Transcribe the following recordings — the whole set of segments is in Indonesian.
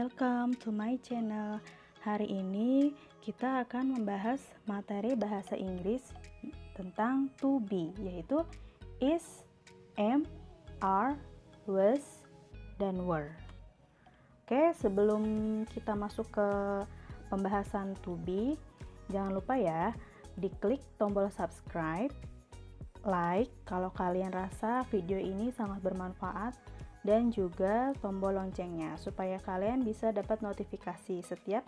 welcome to my channel. Hari ini kita akan membahas materi bahasa Inggris tentang to be, yaitu is, am, are, was, dan were. Oke, sebelum kita masuk ke pembahasan to be, jangan lupa ya, diklik tombol subscribe, like kalau kalian rasa video ini sangat bermanfaat, dan juga tombol loncengnya supaya kalian bisa dapat notifikasi setiap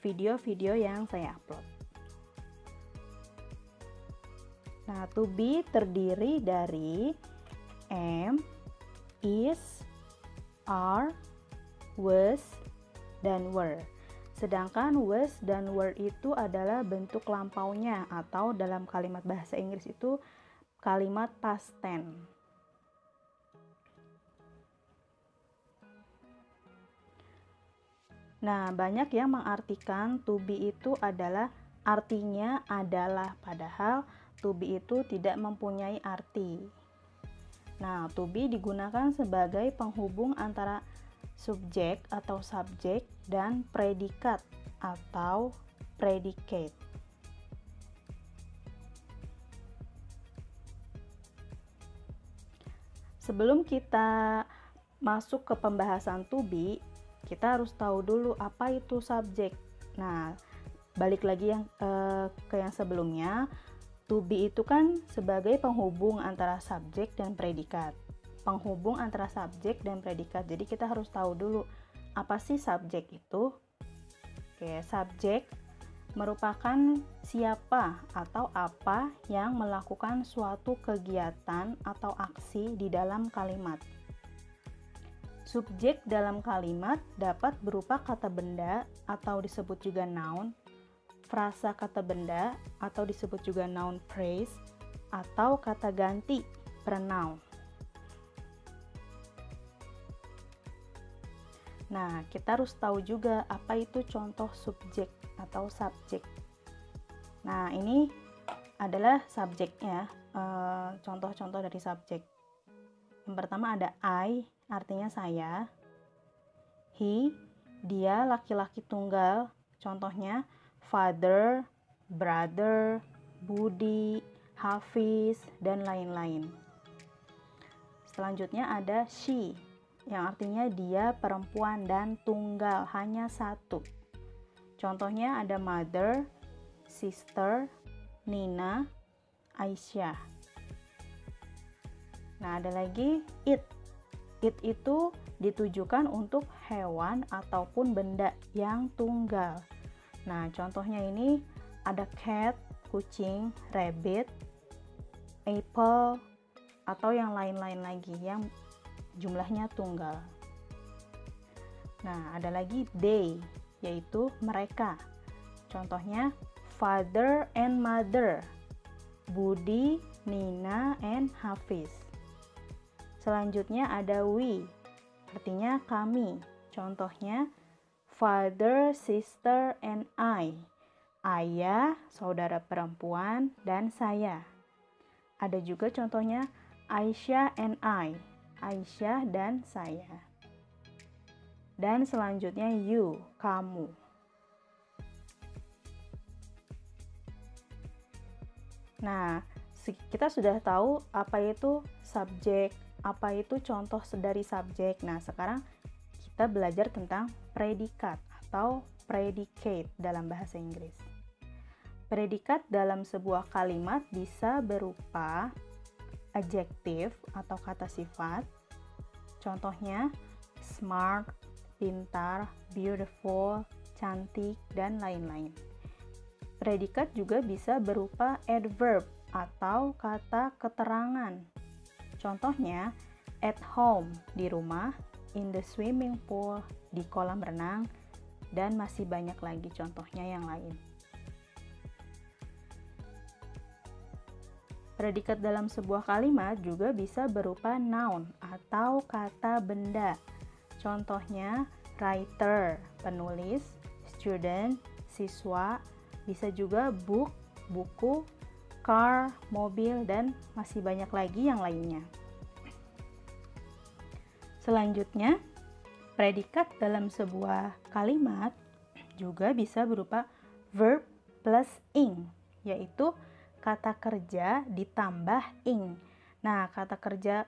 video-video yang saya upload. Nah, to be terdiri dari am, is, are, was, dan were. Sedangkan was dan were itu adalah bentuk lampaunya, atau dalam kalimat bahasa Inggris itu kalimat past tense. Nah, banyak yang mengartikan to be itu artinya adalah, padahal to be itu tidak mempunyai arti. Nah, to be digunakan sebagai penghubung antara subjek atau subjek dan predikat atau predicate. Sebelum kita masuk ke pembahasan to be, kita harus tahu dulu apa itu subjek. Nah, balik lagi ke yang sebelumnya, to be itu kan sebagai penghubung antara subjek dan predikat. Penghubung antara subjek dan predikat. Jadi kita harus tahu dulu apa sih subjek itu. Oke, subjek merupakan siapa atau apa yang melakukan suatu kegiatan atau aksi di dalam kalimat. Subjek dalam kalimat dapat berupa kata benda atau disebut juga noun, frasa kata benda atau disebut juga noun phrase, atau kata ganti pronoun. Nah, kita harus tahu juga apa itu contoh subjek atau subjek. Nah, ini adalah subjeknya, contoh-contoh dari subjek. Yang pertama ada I, artinya saya. He, dia laki-laki tunggal, contohnya father, brother, Budi, Hafiz, dan lain-lain. Selanjutnya ada she, yang artinya dia perempuan dan tunggal, hanya satu. Contohnya ada mother, sister, Nina, Aisyah. Nah, ada lagi it. It itu ditujukan untuk hewan ataupun benda yang tunggal. Nah, contohnya ini ada cat, kucing, rabbit, apple, atau yang lain-lain lagi yang jumlahnya tunggal. Nah, ada lagi they, yaitu mereka. Contohnya father and mother, Budi, Nina, and Hafiz. Selanjutnya ada we, artinya kami. Contohnya father, sister, and I, ayah, saudara perempuan, dan saya. Ada juga contohnya Aisyah and I, Aisyah dan saya. Dan selanjutnya you, kamu. Nah, kita sudah tahu apa itu subjek, apa itu contoh dari subjek. Nah, sekarang kita belajar tentang predikat atau predicate dalam bahasa Inggris. Predikat dalam sebuah kalimat bisa berupa adjektif atau kata sifat. Contohnya smart, pintar, beautiful, cantik, dan lain-lain. Predikat juga bisa berupa adverb atau kata keterangan. Contohnya at home, di rumah, in the swimming pool, di kolam renang, dan masih banyak lagi contohnya yang lain. Predikat dalam sebuah kalimat juga bisa berupa noun atau kata benda. Contohnya writer, penulis, student, siswa, bisa juga book, buku, car, mobil, dan masih banyak lagi yang lainnya. Selanjutnya, Predikat dalam sebuah kalimat juga bisa berupa verb plus ing, yaitu kata kerja ditambah ing. Nah, kata kerja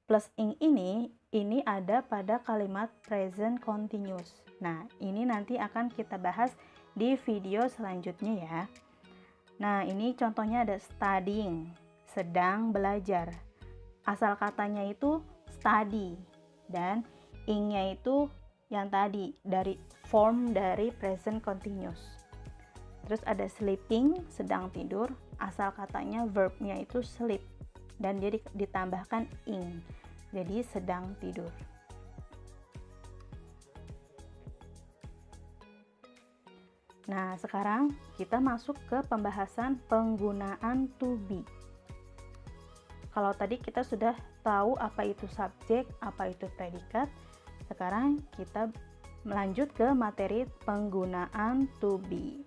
plus ing ini ada pada kalimat present continuous. Nah, ini nanti akan kita bahas di video selanjutnya ya. Nah, ini contohnya ada studying, sedang belajar. Asal katanya itu study, dan ing-nya itu yang tadi dari form dari present continuous. Terus ada sleeping, sedang tidur, asal katanya verbnya itu sleep dan dia ditambahkan ing, jadi sedang tidur. Nah, sekarang kita masuk ke pembahasan penggunaan to be. Kalau tadi kita sudah tahu apa itu subjek, apa itu predikat, sekarang kita melanjut ke materi penggunaan to be.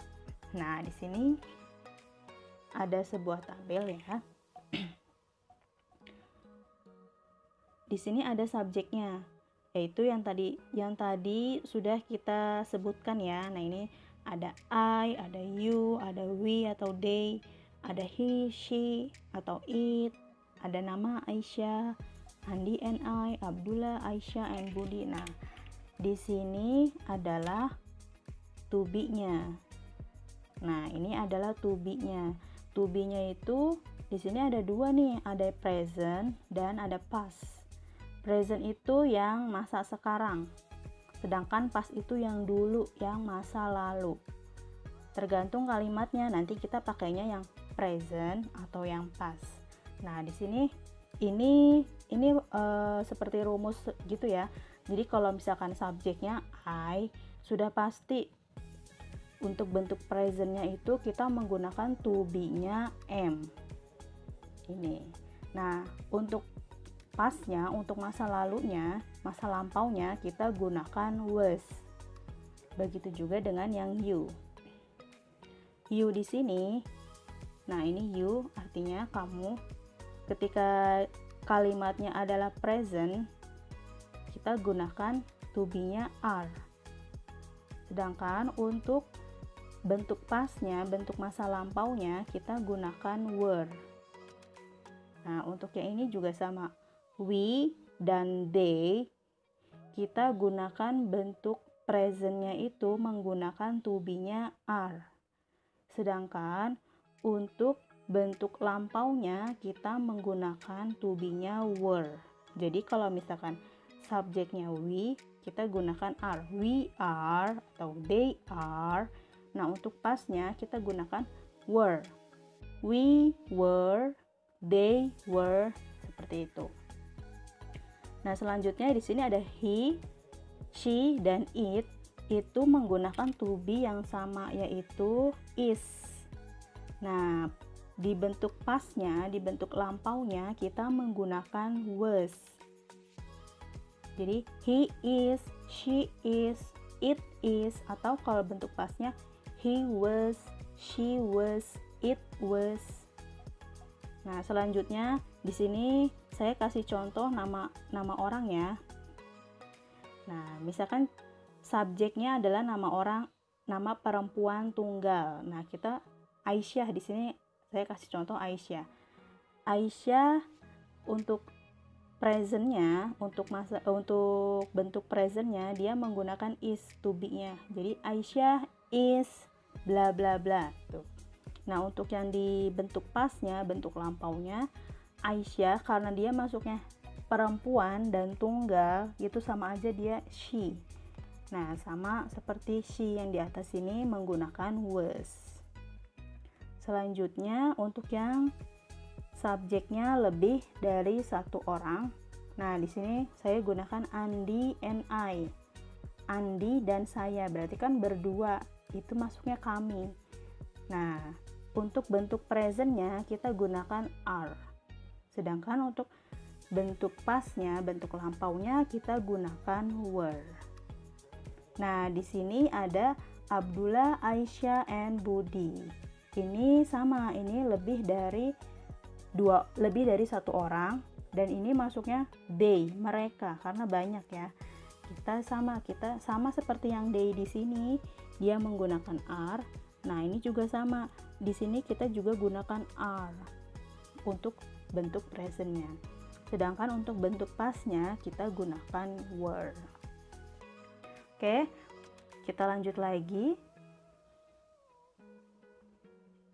Nah, di sini ada sebuah tabel ya. Di sini ada subjeknya, yaitu yang tadi sudah kita sebutkan ya. Nah, ini ada I, ada you, ada we atau they, ada he, she atau it, ada nama Aisyah, Andi and I, Abdullah, Aisyah and Budi. Nah, di sini adalah to be-nya. Nah, ini adalah to be-nya. To be-nya itu di sini ada dua nih, ada present dan ada past. Present itu yang masa sekarang, sedangkan past itu yang dulu, yang masa lalu. Tergantung kalimatnya, nanti kita pakainya yang present atau yang past. Nah, di sini ini seperti rumus gitu ya. Jadi kalau misalkan subjeknya I, sudah pasti untuk bentuk presentnya itu kita menggunakan to be-nya am. Ini. Nah, untuk pastnya, untuk masa lalunya, masa lampaunya kita gunakan was. Begitu juga dengan yang you. You di sini, nah ini you artinya kamu. Ketika kalimatnya adalah present, kita gunakan to be-nya are. Sedangkan untuk bentuk pastnya, bentuk masa lampaunya, kita gunakan were. Nah, untuk yang ini juga sama. We dan they, kita gunakan bentuk presentnya itu menggunakan to be-nya are. Sedangkan untuk bentuk lampaunya kita menggunakan to be-nya were. Jadi kalau misalkan subjeknya we, kita gunakan are. We are atau they are. Nah, untuk pastnya kita gunakan were. We were, they were, seperti itu. Nah, selanjutnya di sini ada he, she, dan it. Itu menggunakan to be yang sama, yaitu is. Nah, di bentuk pastnya, di bentuk lampaunya kita menggunakan was. Jadi he is, she is, it is, atau kalau bentuk pastnya he was, she was, it was. Nah, selanjutnya di sini saya kasih contoh nama orang ya. Nah, misalkan subjeknya adalah nama orang, nama perempuan tunggal. Nah, kita Aisyah, di sini saya kasih contoh Aisyah. Aisyah untuk presentnya, untuk bentuk presentnya dia menggunakan is to be-nya. Jadi Aisyah is bla bla bla tuh. Nah, untuk yang di bentuk pastnya, bentuk lampaunya, Aisyah karena dia masuknya perempuan dan tunggal, itu sama aja dia she. Nah, sama seperti she yang di atas ini menggunakan was. Selanjutnya untuk yang subjeknya lebih dari satu orang. Nah, di sini saya gunakan Andi and I. Andi dan saya, berarti kan berdua, itu masuknya kami. Nah, untuk bentuk presentnya kita gunakan are. Sedangkan untuk bentuk pastnya, bentuk lampaunya kita gunakan were. Nah, di sini ada Abdullah, Aisyah, and Budi. Ini sama, ini lebih dari satu orang, dan ini masuknya they, mereka, karena banyak ya. kita sama seperti yang they di sini, dia menggunakan are. Nah, ini juga sama. Di sini kita juga gunakan are untuk bentuk presentnya. Sedangkan untuk bentuk pastnya kita gunakan were. Oke, kita lanjut lagi.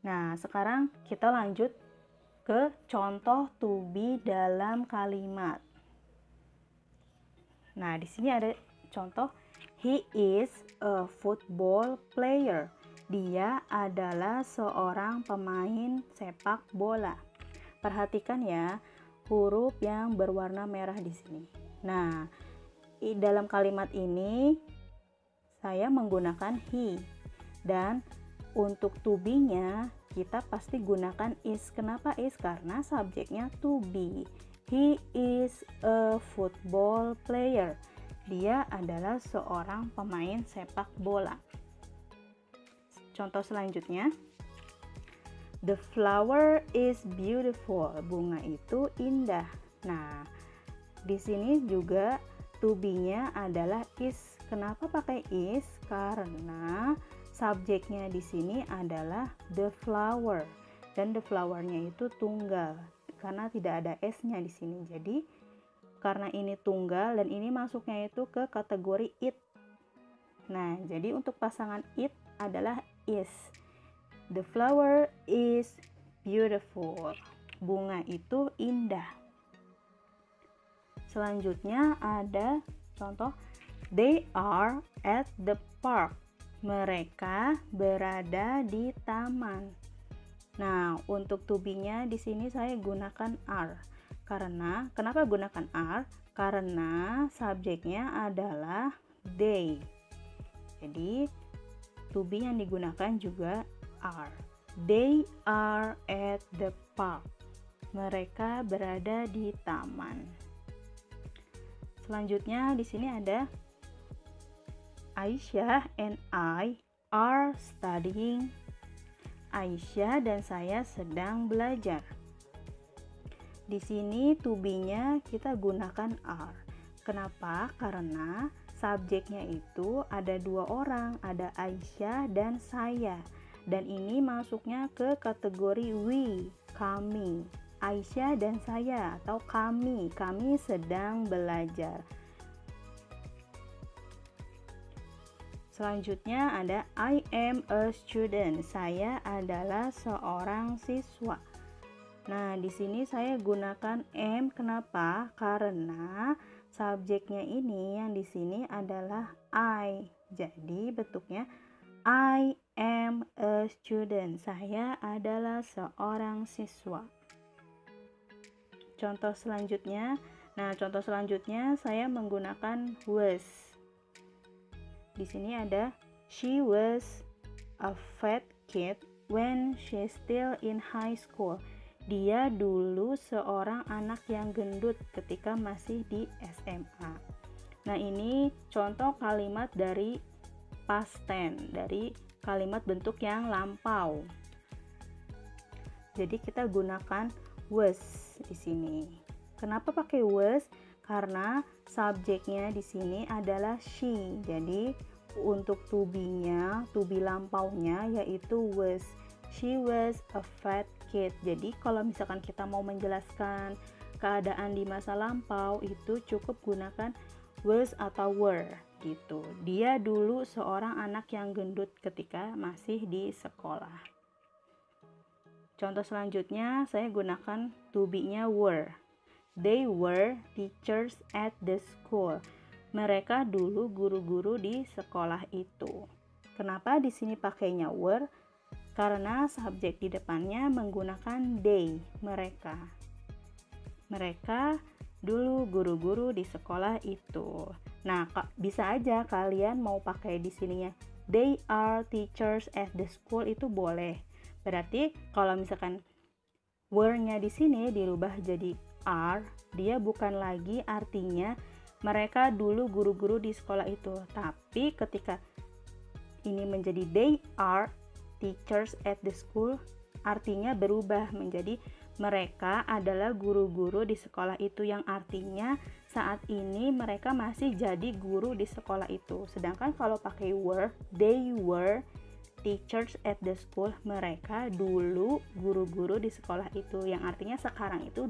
Nah, sekarang kita lanjut ke contoh to be dalam kalimat. Nah, di sini ada contoh, he is a football player. Dia adalah seorang pemain sepak bola. Perhatikan ya, huruf yang berwarna merah di sini. Nah, dalam kalimat ini saya menggunakan he, dan untuk to be-nya kita pasti gunakan is. Kenapa is? Karena subjeknya to be. He is a football player. Dia adalah seorang pemain sepak bola. Contoh selanjutnya, the flower is beautiful. Bunga itu indah. Nah, di sini juga to be-nya adalah is. Kenapa pakai is? Karena subjeknya di sini adalah the flower, dan the flower-nya itu tunggal karena tidak ada s-nya di sini. Jadi karena ini tunggal dan ini masuknya itu ke kategori it. Nah, jadi untuk pasangan it adalah is. The flower is beautiful. Bunga itu indah. Selanjutnya ada contoh, they are at the park. Mereka berada di taman. Nah, untuk to be-nya di sini saya gunakan are. Kenapa gunakan are? Karena subjeknya adalah they. Jadi, to be yang digunakan juga are. They are at the park. Mereka berada di taman. Selanjutnya di sini ada Aisyah and I are studying. Aisyah dan saya sedang belajar. Di sini to be-nya kita gunakan are. Kenapa? Karena subjeknya itu ada dua orang, ada Aisyah dan saya. Dan ini masuknya ke kategori we, kami. Aisyah dan saya atau kami sedang belajar. Selanjutnya ada I am a student. Saya adalah seorang siswa. Nah, di sini saya gunakan am. Kenapa? Karena subjeknya ini yang di sini adalah I. Jadi bentuknya I am a student. Saya adalah seorang siswa. Contoh selanjutnya. Nah, contoh selanjutnya saya menggunakan was. Di sini ada she was a fat kid when she still in high school. Dia dulu seorang anak yang gendut ketika masih di SMA. Nah, ini contoh kalimat dari past tense, dari kalimat bentuk yang lampau. Jadi kita gunakan was di sini. Kenapa pakai was? Karena subjeknya di sini adalah she. Jadi untuk to be-nya, to be lampaunya yaitu was. She was a fat kid. Jadi kalau misalkan kita mau menjelaskan keadaan di masa lampau itu cukup gunakan was atau were gitu. Dia dulu seorang anak yang gendut ketika masih di sekolah. Contoh selanjutnya saya gunakan to be-nya were. They were teachers at the school. Mereka dulu guru-guru di sekolah itu. Kenapa di sini pakainya were? Karena subjek di depannya menggunakan they, mereka. Mereka dulu guru-guru di sekolah itu. Nah, bisa aja kalian mau pakai di sininya they are teachers at the school, itu boleh. Berarti kalau misalkan were-nya di sini dirubah jadi are, dia bukan lagi artinya mereka dulu guru-guru di sekolah itu, tapi ketika ini menjadi they are teachers at the school, artinya berubah menjadi mereka adalah guru-guru di sekolah itu, yang artinya saat ini mereka masih jadi guru di sekolah itu. Sedangkan kalau pakai were, they were teachers at the school. Mereka dulu guru-guru di sekolah itu, yang artinya sekarang itu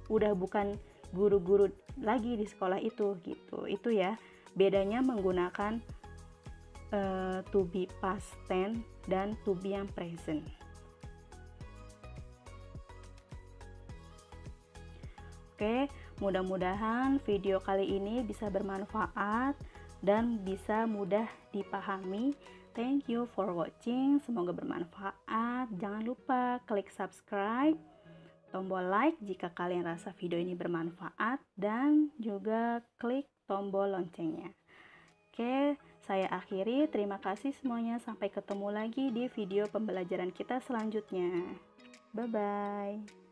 udah bukan guru-guru lagi di sekolah itu gitu. Itu ya bedanya menggunakan to be past tense dan to be yang present. Oke, mudah-mudahan video kali ini bisa bermanfaat dan bisa mudah dipahami. Thank you for watching, semoga bermanfaat. Jangan lupa klik subscribe, tombol like jika kalian rasa video ini bermanfaat, dan juga klik tombol loncengnya. Oke, saya akhiri. Terima kasih semuanya. Sampai ketemu lagi di video pembelajaran kita selanjutnya. Bye-bye.